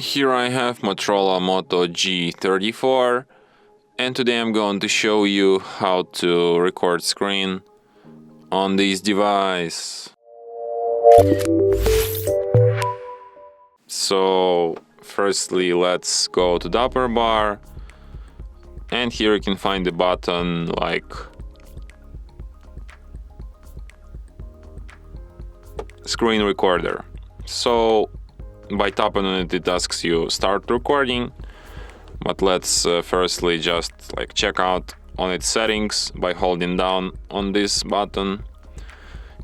Here I have Motorola Moto G34, and today I'm going to show you how to record screen on this device. So firstly, let's go to the upper bar, and here you can find the button like screen recorder. So by tapping on it, it asks you start recording, but let's firstly just check out on its settings by holding down on this button.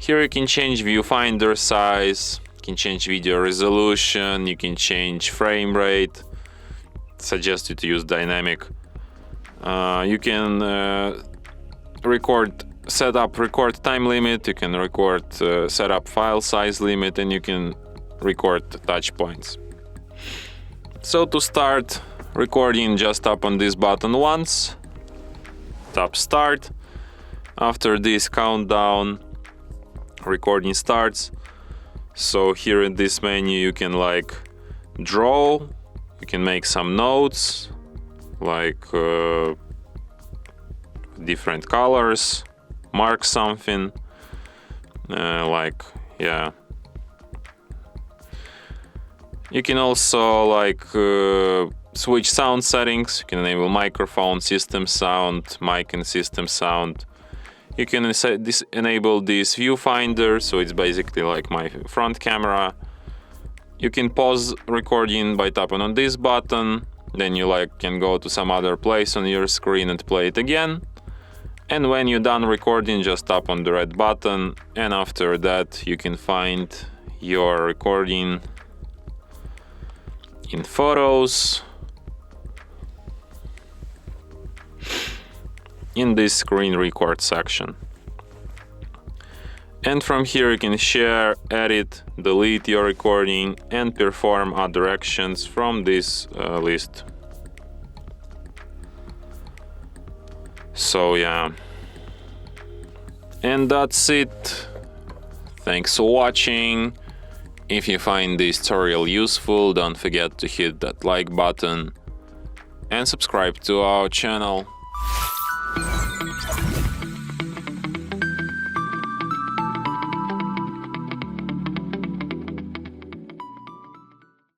Here you can change viewfinder size, you can change video resolution, you can change frame rate. Suggest you to use dynamic. You can set up record time limit, you can set up file size limit, and you can record touch points. So to start recording, just tap on this button once, tap start. After this countdown, recording starts. So here in this menu you can draw, you can make some notes different colors, mark something yeah. You can also switch sound settings. You can enable microphone, system sound, mic and system sound. You can enable this viewfinder, so it's basically like my front camera. You can pause recording by tapping on this button. Then you can go to some other place on your screen and play it again. And when you're done recording, just tap on the red button, and after that you can find your recording in Photos, in this screen record section. And from here you can share, edit, delete your recording, and perform other actions from this list. So yeah, and that's it. Thanks for watching. If you find this tutorial useful, don't forget to hit that like button and subscribe to our channel.